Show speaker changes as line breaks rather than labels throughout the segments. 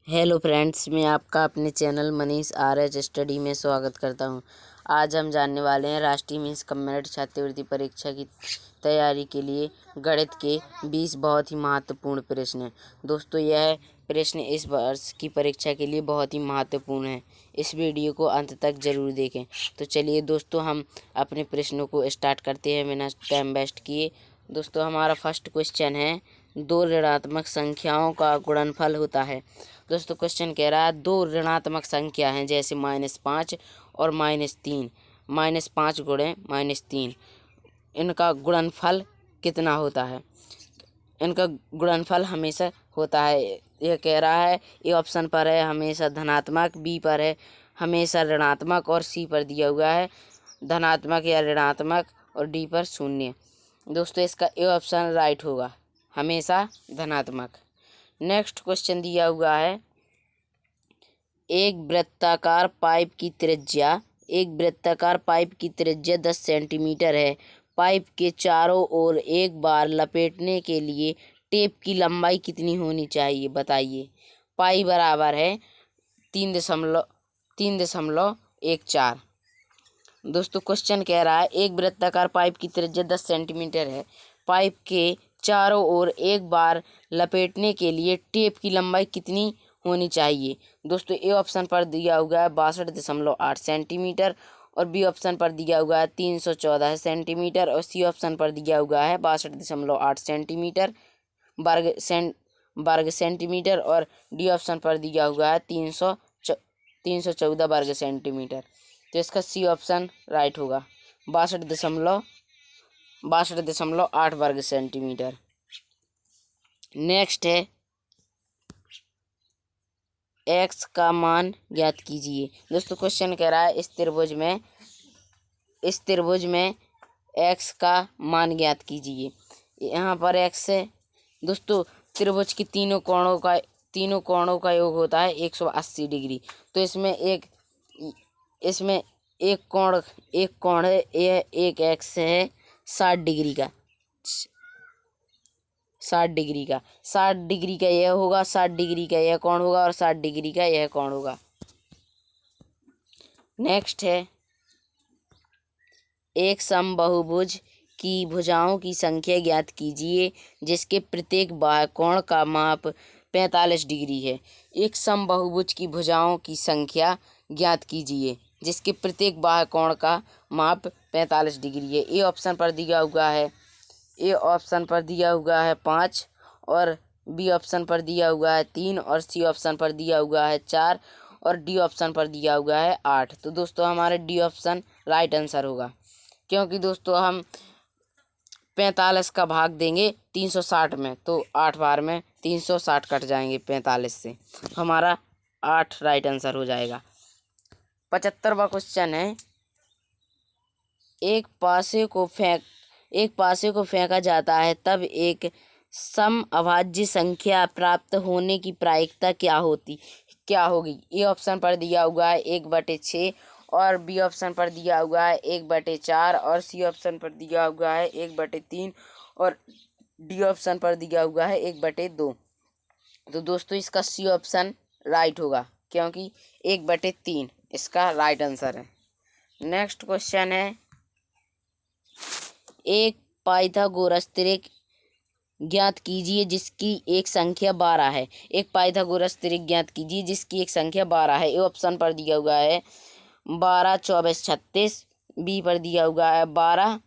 Hello friends, मैं आपका अपने चैनल मनीष आर.एच. स्टडी में स्वागत करता हूं। आज हम जानने वाले हैं राष्ट्रीय मीन्स कम मेरिट छात्रवृत्ति परीक्षा की तैयारी के लिए गणित के 20 बहुत ही महत्वपूर्ण प्रश्न हैं। दोस्तों, यह प्रश्न इस वर्ष की परीक्षा के लिए बहुत ही महत्वपूर्ण है। इस वीडियो को अंत तक जरूर देखें। तो चलिए दोस्तों, हम अपने प्रश्नों को स्टार्ट करते हैं बिना टाइम वेस्ट किए। दोस्तों, हमारा फर्स्ट क्वेश्चन है, दो ऋणात्मक संख्याओं का गुणनफल होता है। दोस्तों, क्वेश्चन कह रहा है दो ऋणात्मक संख्या हैं जैसे -5 और -3, -5 गुणे -3, इनका गुणनफल कितना होता है? इनका गुणनफल हमेशा होता है, यह कह रहा है। ए ऑप्शन पर है हमेशा धनात्मक, बी पर है हमेशा ऋणात्मक और सी पर दिया हुआ है धनात्मक या ऋणात्मक और डी पर 0। दोस्तों, इसका ए ऑप्शन राइट होगा, हमेशा धनात्मक। नेक्स्ट क्वेश्चन दिया हुआ है, एक वृत्ताकार पाइप की त्रिज्या 10 सेंटीमीटर है। पाइप के चारों ओर एक बार लपेटने के लिए टेप की लंबाई कितनी होनी चाहिए, बताइए। पाई बराबर है 3.14। दोस्तों, क्वेश्चन कह रहा है एक वृत्ताकार पाइप की त्रिज्या 10 सेंटीमीटर है। पाइप के चारों ओर एक बार लपेटने के लिए टेप की लंबाई कितनी होनी चाहिए? दोस्तों, ए ऑप्शन पर दिया हुआ है 62.8 सेंटीमीटर और बी ऑप्शन पर दिया हुआ है 314 सेंटीमीटर और सी ऑप्शन पर दिया हुआ है 62.8 सेंटीमीटर वर्ग सेंटीमीटर और डी ऑप्शन पर दिया हुआ है 314 वर्ग सेंटीमीटर। तो इसका सी ऑप्शन राइट होगा, 62.8 वर्ग सेंटीमीटर। नेक्स्ट है, x का मान ज्ञात कीजिए। दोस्तों, क्वेश्चन कह रहा है इस त्रिभुज में x का मान ज्ञात कीजिए। यहाँ पर x है। दोस्तों, त्रिभुज की तीनों कोणों का योग होता है 180 डिग्री। तो इसमें एक कोण है, यह एक x है 60 डिग्री का 60 डिग्री का 60 डिग्री का यह होगा, 60 डिग्री का यह कोण होगा और 60 डिग्री का यह कोण होगा। नेक्स्ट है, एक समबाहुभुज की भुजाओं की संख्या ज्ञात कीजिए जिसके प्रत्येक बाह्य कोण का माप 45 डिग्री है। एक समबाहुभुज की भुजाओं की संख्या ज्ञात कीजिए जिसके प्रत्येक बाह्य कोण का माप 45 डिग्री है। ए ऑप्शन पर दिया हुआ है 5 और बी ऑप्शन पर दिया हुआ है 3 और सी ऑप्शन पर दिया हुआ है 4 और डी ऑप्शन पर दिया हुआ है 8। तो दोस्तों, हमारे डी ऑप्शन राइट आंसर होगा, क्योंकि दोस्तों हम 45 का भाग देंगे 360 में तो 8 बार में 360 कट जाएंगे 45 से, हमारा 8 राइट आंसर हो जाएगा। 75वां क्वेश्चन है, एक पासे को फेंका जाता है तब एक समअभाज्य संख्या प्राप्त होने की प्रायिकता क्या होगी? ए ऑप्शन पर दिया हुआ है 1/6 और बी ऑप्शन पर दिया हुआ है 1/4 और सी ऑप्शन पर दिया हुआ है 1/3 और डी ऑप्शन पर दिया हुआ है 1/2। तो दोस्तों, इसका सी ऑप्शन राइट होगा, क्योंकि 1/3 इसका राइट आंसर है। नेक्स्ट क्वेश्चन है, एक पाइथागोरस त्रिक ज्ञात कीजिए जिसकी एक संख्या 12 है। एक पाइथागोरस त्रिक ज्ञात कीजिए जिसकी एक संख्या 12 है। ए ऑप्शन पर दिया हुआ है 12, 24, 36, बी पर दिया हुआ है 12,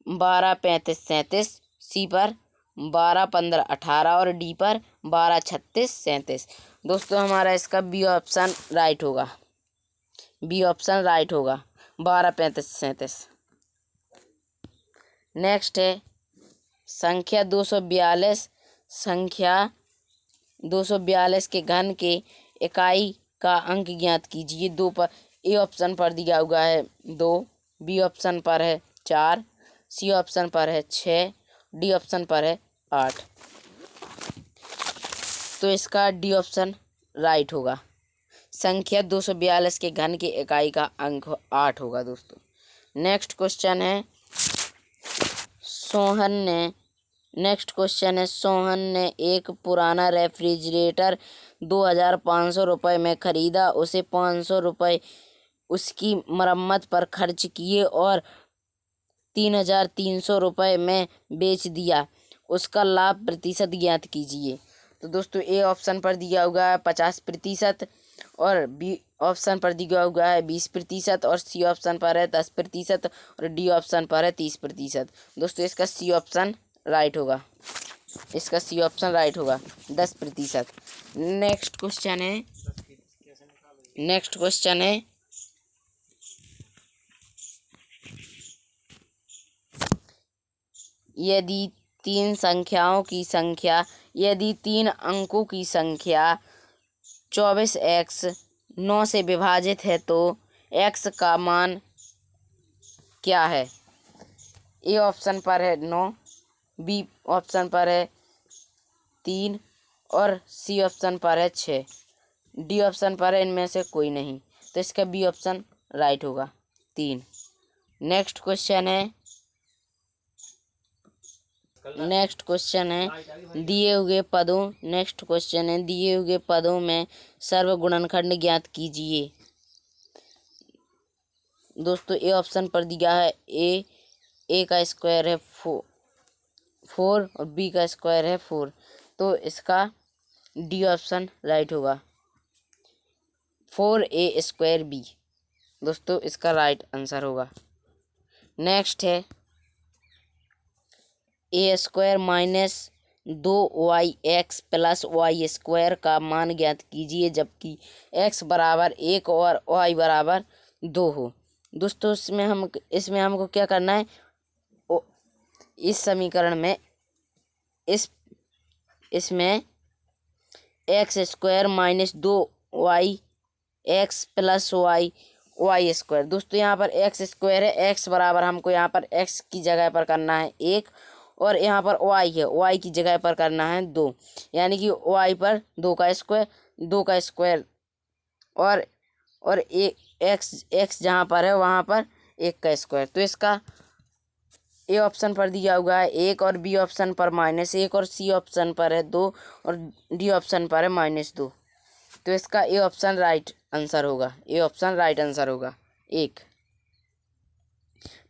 35, 37, सी पर 12, 15, 18 और डी पर 12, 36, 37। दोस्तों, हमारा इसका बी ऑप्शन राइट होगा, 12, 35, 37। नेक्स्ट है, संख्या 242 के घन के इकाई का अंक ज्ञात कीजिए। ए ऑप्शन पर दिया हुआ है 2, बी ऑप्शन पर है 4, सी ऑप्शन पर है 6, डी ऑप्शन पर है 8। तो इसका डी ऑप्शन राइट होगा, संख्या 242 के घन के इकाई का अंक 8 होगा। दोस्तों, नेक्स्ट क्वेश्चन है, सोहन ने एक पुराना रेफ्रिजरेटर ₹2,500 में खरीदा, उसे ₹500 उसकी मरम्मत पर खर्च किए और ₹3,300 में बेच दिया। उसका लाभ प्रतिशत ज्ञात कीजिए। तो दोस्तों ए ऑप्शन पर दिया हुआ है 50% और बी ऑप्शन पर दिया हुआ है 20% और सी ऑप्शन पर है 10% और डी ऑप्शन पर है 30%। दोस्तों इसका सी ऑप्शन राइट होगा। इसका सी ऑप्शन राइट होगा 10%। नेक्स्ट क्वेश्चन है यदि तीन अंकों की संख्या 24x 9 से विभाजित है तो x का मान क्या है? ए ऑप्शन पर है 9, बी ऑप्शन पर है 3 और सी ऑप्शन पर है 6, डी ऑप्शन पर है इनमें से कोई नहीं। तो इसका बी ऑप्शन राइट होगा 3। नेक्स्ट क्वेश्चन है दिए हुए पदों में सर्वगुणनखंड ज्ञात कीजिए। दोस्तों ए ऑप्शन पर दिया है ए का स्क्वायर है 4 और बी का स्क्वायर है 4। तो इसका डी ऑप्शन राइट होगा 4a² बी। दोस्तों इसका राइट आंसर होगा। नेक्स्ट है a² - 2yx + y² का मान ज्ञात कीजिए जबकि x बराबर 1 और y बराबर 2 हो। दोस्तों इसमें हमको क्या करना है? इस समीकरण में इसमें x² - 2yx + y² दोस्तों यहाँ पर x² है, x बराबर हमको यहाँ पर x की जगह पर करना है 1 और यहाँ पर y है, y की जगह पर करना है 2, यानी कि y पर 2 का स्क्वायर और x जहाँ पर है वहाँ पर 1 का स्क्वायर। तो इसका ए ऑप्शन पर दिया हुआ है 1 और बी ऑप्शन पर -1 और सी ऑप्शन पर है 2 और डी ऑप्शन पर है -2। तो इसका ए ऑप्शन राइट आंसर होगा। 1।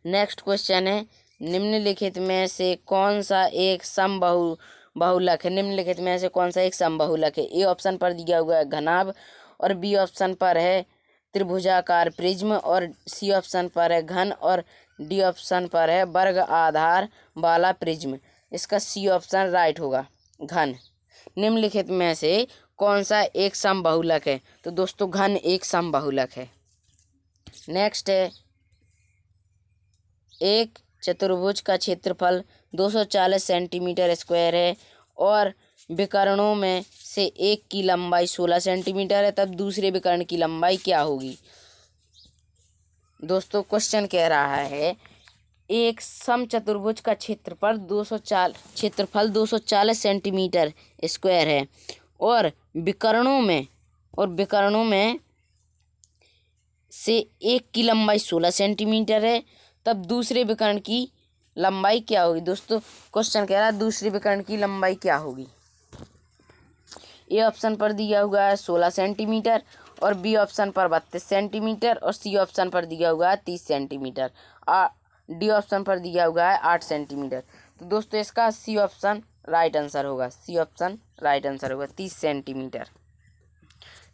नेक्स्ट क्वेश्चन है निम्नलिखित में से कौन सा एक समबाहुलक है? ए ऑप्शन पर दिया हुआ है घनाभ और बी ऑप्शन पर है त्रिभुजाकार प्रिज्म और सी ऑप्शन पर है घन और डी ऑप्शन पर है वर्ग आधार वाला प्रिज्म। इसका सी ऑप्शन राइट होगा घन। निम्नलिखित में से कौन सा एक समबाहुलक है? तो दोस्तों घन एक समबाहुलक है। नेक्स्ट है एक चतुर्भुज का क्षेत्रफल 240 सेंटीमीटर स्क्वायर है और विकर्णों में से एक की लंबाई 16 सेंटीमीटर है, तब दूसरे विकर्ण की लंबाई क्या होगी? दोस्तों क्वेश्चन कह रहा है एक समचतुर्भुज का क्षेत्रफल 240 सेंटीमीटर स्क्वायर है और विकर्णों में से एक की लंबाई 16 सेंटीमीटर है, तब दूसरे विकर्ण की लंबाई क्या होगी? दोस्तों क्वेश्चन कह रहा है दूसरे विकर्ण की लंबाई क्या होगी? ए ऑप्शन पर दिया हुआ है 16 सेंटीमीटर और बी ऑप्शन पर 32 सेंटीमीटर और सी ऑप्शन पर दिया हुआ है 30 सेंटीमीटर डी ऑप्शन पर दिया हुआ है 8 सेंटीमीटर। तो दोस्तों इसका सी ऑप्शन राइट आंसर होगा 30 सेंटीमीटर।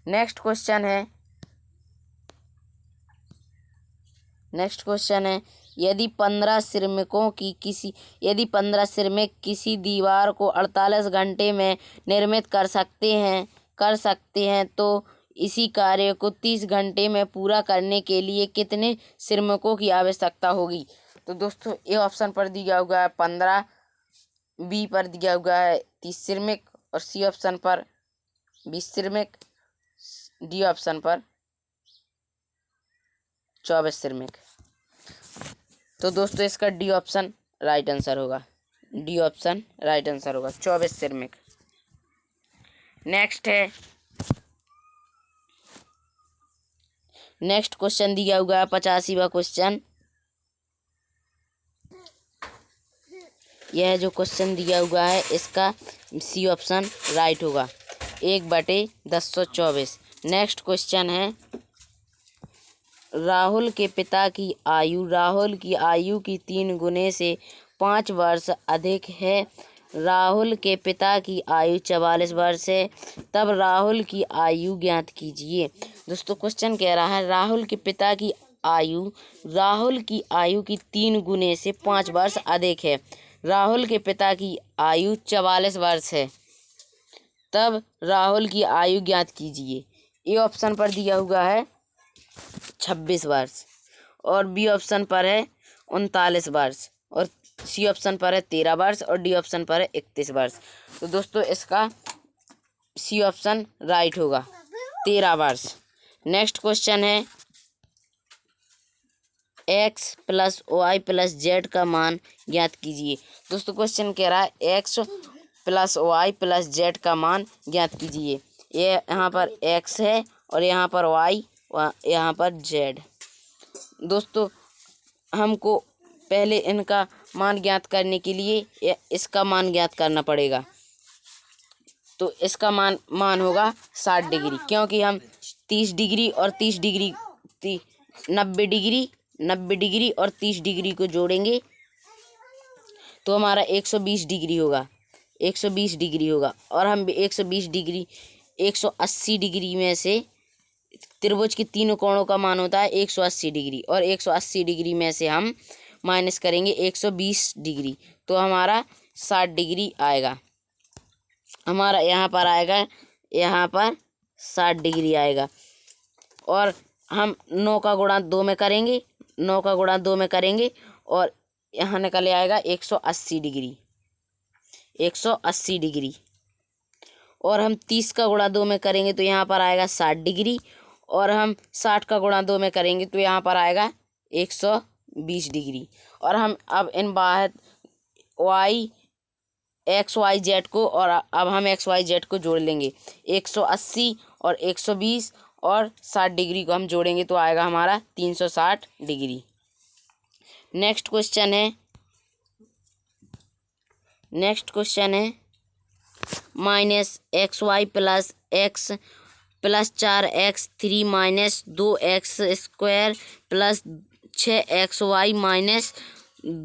नेक्स्ट क्वेश्चन है यदि 15 श्रमिक किसी दीवार को 48 घंटे में निर्मित कर सकते हैं तो इसी कार्य को 30 घंटे में पूरा करने के लिए कितने श्रमिकों की आवश्यकता होगी? तो दोस्तों ए ऑप्शन पर दिया हुआ है 15, बी पर दिया हुआ है 30 श्रमिक और सी ऑप्शन पर 20 श्रमिक, डी ऑप्शन पर 24 श्रमिक। तो दोस्तों इसका डी ऑप्शन राइट आंसर होगा 24 श्रमिक। नेक्स्ट क्वेश्चन दिया हुआ है 85वां क्वेश्चन। यह जो क्वेश्चन दिया हुआ है इसका सी ऑप्शन राइट होगा 1/1024। नेक्स्ट क्वेश्चन है, राहुल के पिता की आयु राहुल की आयु की 3 गुने से 5 वर्ष अधिक है। राहुल के पिता की आयु 44 वर्ष है, तब राहुल की आयु ज्ञात कीजिए। दोस्तों क्वेश्चन कह रहा है राहुल के पिता की आयु राहुल की आयु की 3 गुने से 5 वर्ष अधिक है। राहुल के पिता की आयु 44 वर्ष है, तब राहुल की आयु ज्ञात कीजिए। ए ऑप्शन पर दिया हुआ है 26 वर्ष, और बी ऑप्शन पर है 39 वर्ष, और सी ऑप्शन पर है 13 वर्ष, और डी ऑप्शन पर है 31 वर्ष। तो दोस्तों इसका सी ऑप्शन राइट होगा, 13 वर्ष। नेक्स्ट क्वेश्चन है, x + y + z का मान ज्ञात कीजिए। दोस्तों क्वेश्चन कह रहा है x + y + z का मान ज्ञात कीजिए। ये यहाँ पर x है और यहाँ पर y, यहाँ पर z। दोस्तों हमको पहले इनका मान ज्ञात करने के लिए इसका मान ज्ञात करना पड़ेगा। तो इसका मान होगा 60 डिग्री, क्योंकि हम 30 डिग्री और 30 डिग्री 90 डिग्री और 30 डिग्री को जोड़ेंगे तो हमारा 120 डिग्री होगा। 120 डिग्री होगा, और हम 120 डिग्री 180 डिग्री में से त्रिभुज के तीनों कोणों का मान होता है 180 डिग्री, और 180 डिग्री में से हम माइनस करेंगे 120 डिग्री, तो हमारा 60 डिग्री आएगा। हमारा यहाँ पर 60 डिग्री आएगा, और हम 9 का गुणा 2 में करेंगे, 9 का गुणा 2 में करेंगे, और यहाँ निकल आएगा 180 डिग्री, 180 डिग्री। और हम 30 का गुणा 2 में करेंगे तो यहाँ पर आएगा 60 डिग्री, और हम 60 का गुणा 2 में करेंगे तो यहाँ पर आएगा 120 डिग्री। और हम अब इन बाहर एक्स वाई जेड को, और अब हम एक्स वाई जेड को जोड़ लेंगे। 180 और 120 और 60 डिग्री को हम जोड़ेंगे तो आएगा हमारा 360 डिग्री। नेक्स्ट क्वेश्चन है -xy + x + 4x3 - 2x² + 6xy -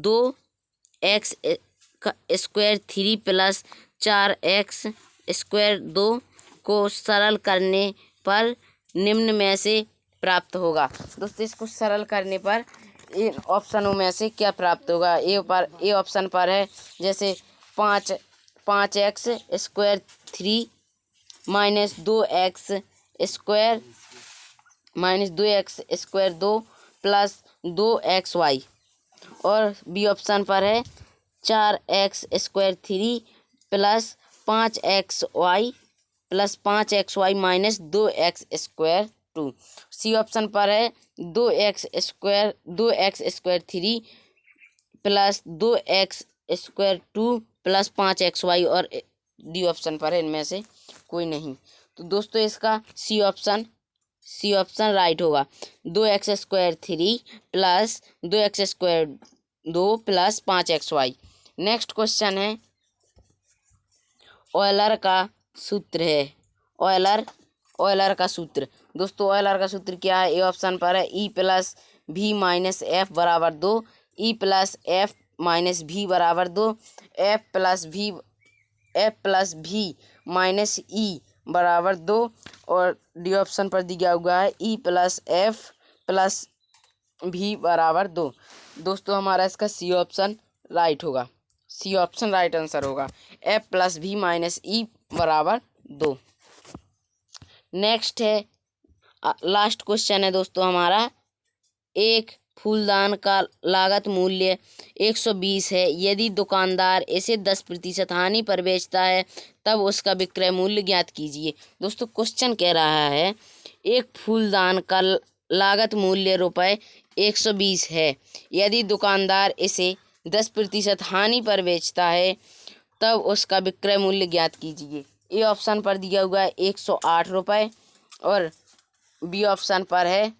2x² 3 + 4x² 2 को सरल करने पर निम्न में से प्राप्त होगा। दोस्तों इसको सरल करने पर इन ऑप्शनों में से क्या प्राप्त होगा। ए ऑप्शन पर है जैसे 5x² 3 - 2x² 2 + 2xy, और बी ऑप्शन पर है 4x² 3 + 5xy - 2x² 2। C option पर है 2x² 3 + 2x² 2 + 5xy, और डी ऑप्शन पर है इनमें से कोई नहीं। तो दोस्तों इसका सी ऑप्शन राइट होगा, 2x² 3 + 2x² 2 + 5xy। Next question है, ऑयलर का सूत्र है। ऑयलर का सूत्र। दोस्तों ऑयलर का सूत्र क्या है। ए ऑप्शन पर है E + V - F = 2, E + F - V = 2, F + V - E = 2, और डी ऑप्शन पर दिया हुआ है E + F + V = 2। दोस्तों हमारा इसका सी ऑप्शन राइट होगा, सी ऑप्शन राइट आंसर होगा, F + V - E = 2। नेक्स्ट है, लास्ट क्वेश्चन है दोस्तों हमारा, एक फूलदान का लागत मूल्य 120 है। यदि दुकानदार इसे 10% हानि पर बेचता है तब उसका विक्रय मूल्य ज्ञात कीजिए। दोस्तों क्वेश्चन कह रहा है एक फूलदान का लागत मूल्य ₹120 है। यदि दुकानदार इसे 10% हानि पर बेचता है तब उसका विक्रय मूल्य ज्ञात कीजिए। ए ऑप्शन पर दिया हुआ है ₹108, और बी ऑप्शन पर है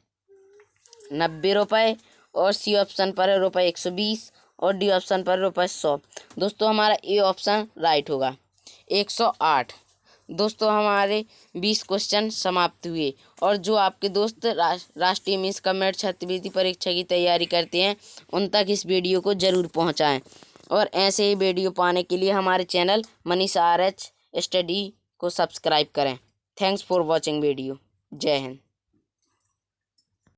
₹90, और सी ऑप्शन पर है ₹120, और डी ऑप्शन पर ₹100। दोस्तों हमारा ए ऑप्शन राइट होगा, 108। दोस्तों हमारे 20 क्वेश्चन समाप्त हुए। और जो आपके दोस्त राष्ट्रीय मीन्स कमेट छात्रवृत्ति परीक्षा की तैयारी करते हैं उन तक इस वीडियो को ज़रूर पहुंचाएं। और ऐसे ही वीडियो पाने के लिए हमारे चैनल मनीष RH स्टडी को सब्सक्राइब करें। Thanks for watching video. जय हिंद।